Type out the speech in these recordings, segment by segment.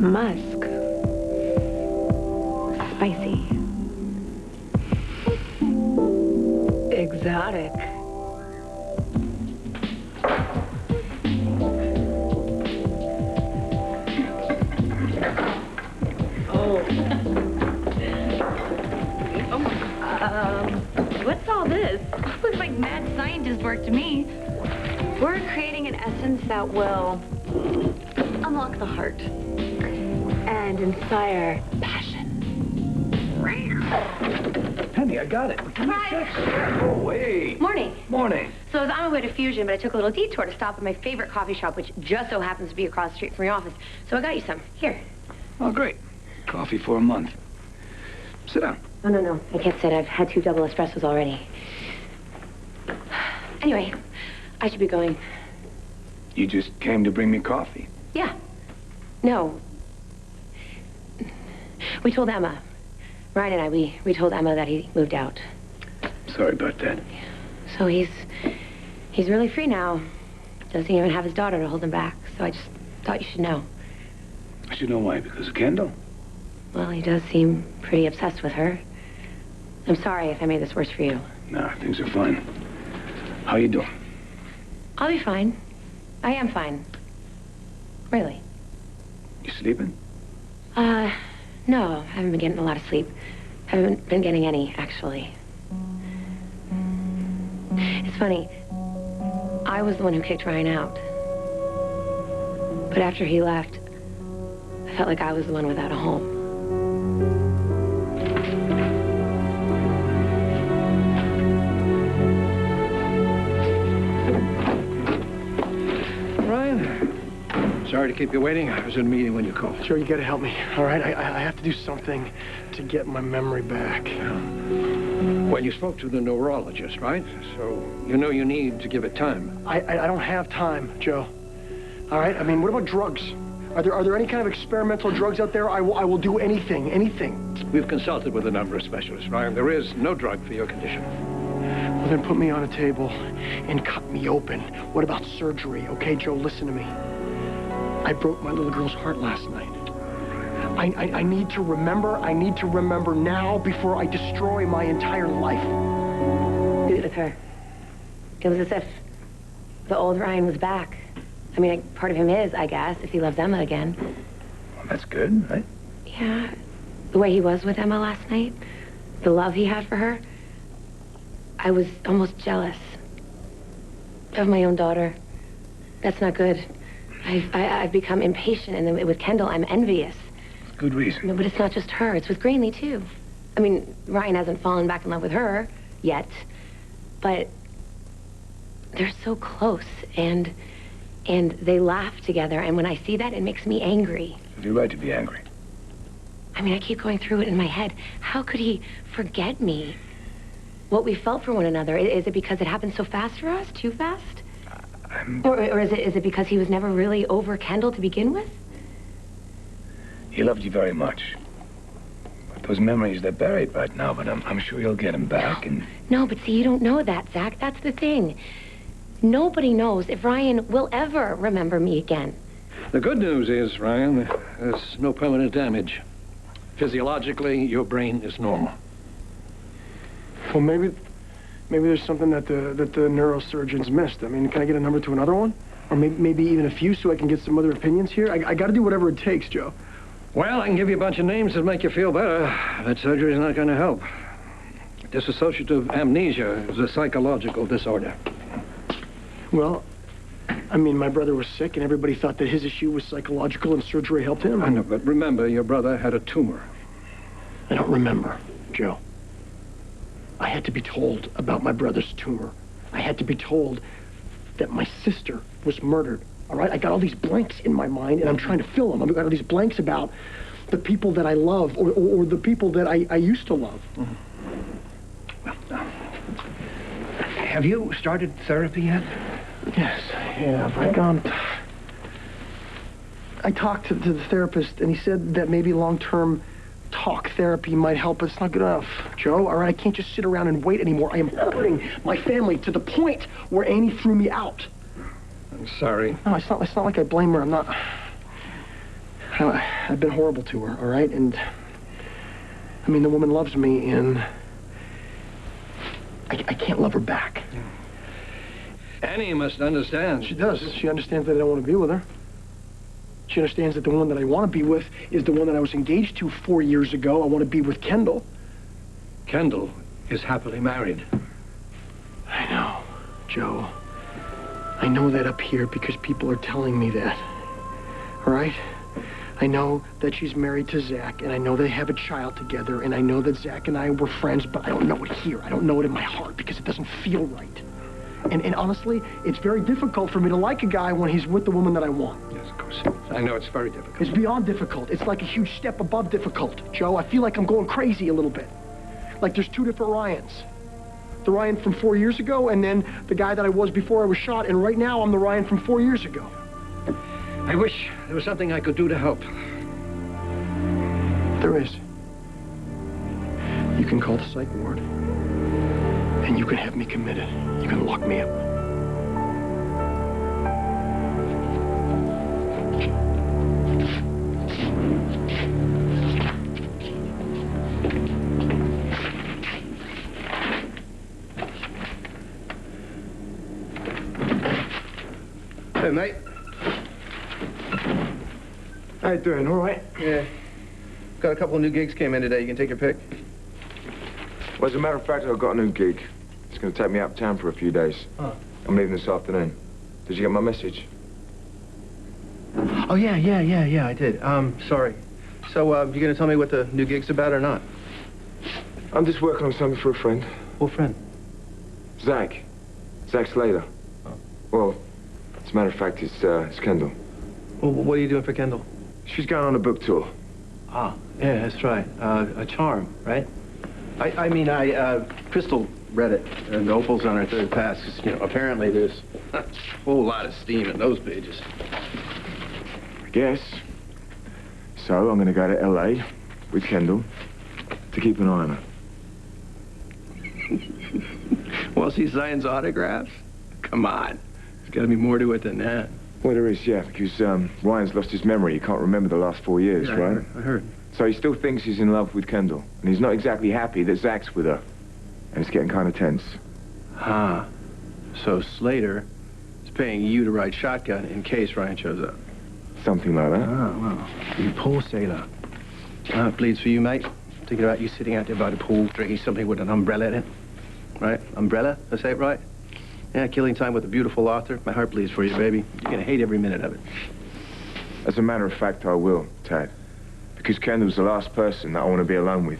Musk. Spicy. Exotic. What's all this? Looks like mad scientist work to me. We're creating an essence that will unlock the heart and inspire passion. Penny, I got it. Surprise! Oh, wait. Morning. Morning. So I was on my way to Fusion, but I took a little detour to stop at my favorite coffee shop, which just so happens to be across the street from your office. So I got you some. Here. Oh, great. Coffee for a month. Sit down. Oh, no. I can't sit. I've had 2 double espressos already. Anyway, I should be going. You just came to bring me coffee. Yeah. No. We told Emma. Ryan and I, we told Emma that he moved out. Sorry about that. So he's really free now. Doesn't even have his daughter to hold him back. So I just thought you should know. I should know why. Because of Kendall? Well, he does seem pretty obsessed with her. I'm sorry if I made this worse for you. Nah, things are fine. How you doing? I'll be fine. I am fine. Really. You sleeping? No. I haven't been getting a lot of sleep. Haven't been getting any, actually. It's funny. I was the one who kicked Ryan out. But after he left, I felt like I was the one without a home. Sorry to keep you waiting. I was in a meeting when you called. Joe, you gotta help me, all right? I have to do something to get my memory back. Well, you spoke to the neurologist, right? So you know you need to give it time. I don't have time, Joe. All right? I mean, what about drugs? Are there any kind of experimental drugs out there? I will do anything. We've consulted with a number of specialists, Ryan. There is no drug for your condition. Well, then put me on a table and cut me open. What about surgery? Okay, Joe, listen to me. I broke my little girl's heart last night. I need to remember. I need to remember now before I destroy my entire life. Did it with her. It was as if the old Ryan was back. I mean, part of him is, I guess, if he loves Emma again. Well, that's good, right? Yeah. The way he was with Emma last night, the love he had for her, I was almost jealous of my own daughter. That's not good. I've become impatient, and then with Kendall, I'm envious. Good reason. No, but it's not just her. It's with Greenlee, too. I mean, Ryan hasn't fallen back in love with her yet, but they're so close, and they laugh together, and when I see that, it makes me angry. You're right to be angry. I mean, I keep going through it in my head. How could he forget me? What we felt for one another. Is it because it happened so fast for us? Too fast? Or is it because he was never really over Kendall to begin with? He loved you very much. But those memories, they're buried right now, but I'm sure you'll get them back, and... No, but see, you don't know that, Zach. That's the thing. Nobody knows if Ryan will ever remember me again. The good news is, Ryan, there's no permanent damage. Physiologically, your brain is normal. Well, maybe there's something that the neurosurgeons missed. I mean, can I get a number to another one? Or maybe even a few so I can get some other opinions here? I got to do whatever it takes, Joe. Well, I can give you a bunch of names that make you feel better. That surgery is not going to help. Dissociative amnesia is a psychological disorder. Well, I mean, my brother was sick, and everybody thought that his issue was psychological, and surgery helped him. I know, but remember, your brother had a tumor. I don't remember, Joe. I had to be told about my brother's tumor. I had to be told that my sister was murdered, all right? I got all these blanks in my mind, and I'm trying to fill them. I've got all these blanks about the people that I love or the people that I used to love. Mm-hmm. Well, have you started therapy yet? Yes, yeah. I talked to the therapist, and he said that maybe long-term talk therapy might help, but it's not good enough, Joe. All right, I can't just sit around and wait anymore. I am hurting my family to the point where Annie threw me out. I'm sorry. No, it's not like I blame her. I'm not. I've been horrible to her, all right? And, I mean, the woman loves me, and I can't love her back. Annie must understand. She does. She understands that I don't want to be with her. She understands that the one that I want to be with is the one that I was engaged to 4 years ago. I want to be with Kendall. Kendall is happily married. I know, Joe. I know that up here because people are telling me that. All right? I know that she's married to Zach, and I know they have a child together, and I know that Zach and I were friends, but I don't know it here. I don't know it in my heart because it doesn't feel right. And honestly, it's very difficult for me to like a guy when he's with the woman that I want. Yes, of course. I know it's very difficult. It's beyond difficult. It's like a huge step above difficult, Joe. I feel like I'm going crazy a little bit. Like there's two different Ryans. The Ryan from 4 years ago, and then the guy that I was before I was shot, and right now I'm the Ryan from 4 years ago. I wish there was something I could do to help. There is. You can call the psych ward, and you can have me committed. You can lock me up. Hey, mate. How you doing? All right? Yeah. Got a couple of new gigs came in today. You can take your pick. Well, as a matter of fact, I've got a new gig. It's going to take me out of town for a few days. Huh. I'm leaving this afternoon. Did you get my message? Oh, yeah, I did. Sorry. So, you going to tell me what the new gig's about or not? I'm just working on something for a friend. What friend? Zach. Zach Slater. Oh. Well, as a matter of fact, it's Kendall. Well, what are you doing for Kendall? She's going on a book tour. Ah, yeah, that's right. A charm, right? I mean, Crystal read it, and the Opal's on her third pass, 'cause, you know, apparently there's a whole lot of steam in those pages. I guess. So I'm going to go to L.A. with Kendall to keep an eye on her. Well, she signs autographs? Come on. There's got to be more to it than that. Well, there is, yeah, because Ryan's lost his memory. He can't remember the last 4 years, Yeah, right? I heard. So he still thinks he's in love with Kendall, and he's not exactly happy that Zach's with her. And it's getting kind of tense. Ah. So Slater is paying you to ride shotgun in case Ryan shows up. Something like that. Oh, well. You poor sailor. It bleeds for you, mate. Thinking about you sitting out there by the pool, drinking something with an umbrella in it. Right? Umbrella? I say it right? Yeah, killing time with a beautiful author. My heart bleeds for you, baby. You're gonna hate every minute of it. As a matter of fact, I will, Tad. Because Kendall's the last person that I want to be alone with.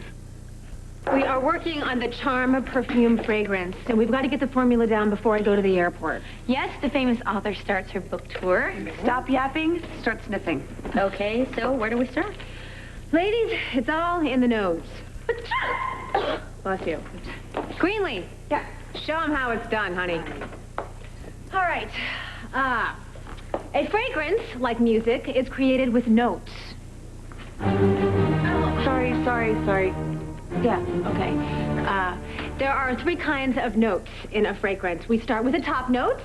We are working on the Charm perfume fragrance, and we've got to get the formula down before I go to the airport. Yes, the famous author starts her book tour. Stop yapping, start sniffing. Okay, so where do we start? Ladies, it's all in the nose. Bless you. Greenlee. Yeah. Show them how it's done, honey. All right. A fragrance, like music, is created with notes. Sorry. Yeah, okay. There are 3 kinds of notes in a fragrance. We start with the top notes,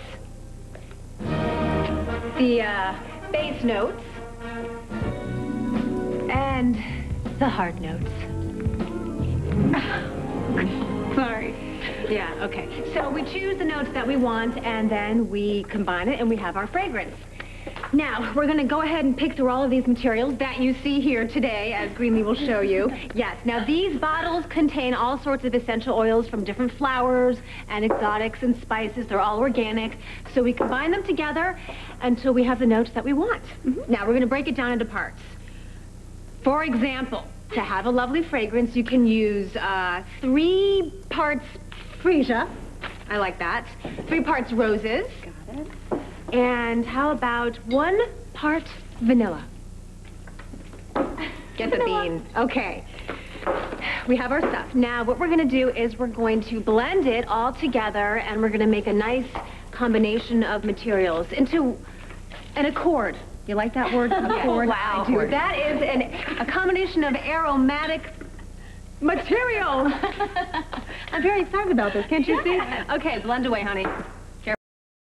the base notes, and the hard notes. Sorry. Yeah, okay. So we choose the notes that we want, and then we combine it, and we have our fragrance. Now, we're going to go ahead and pick through all of these materials that you see here today, as Greenlee will show you. Yes, now these bottles contain all sorts of essential oils from different flowers and exotics and spices. They're all organic. So we combine them together until we have the notes that we want. Now, we're going to break it down into parts. For example, to have a lovely fragrance, you can use 3 parts freesia. I like that. 3 parts roses. Got it. And how about 1 part vanilla? Get the bean. Okay. We have our stuff. Now, what we're going to do is we're going to blend it all together, and we're going to make a nice combination of materials into an accord. You like that word? Accord? Wow. I do. That is a combination of aromatic material. I'm very excited about this, can't you see? Okay, blend away, honey.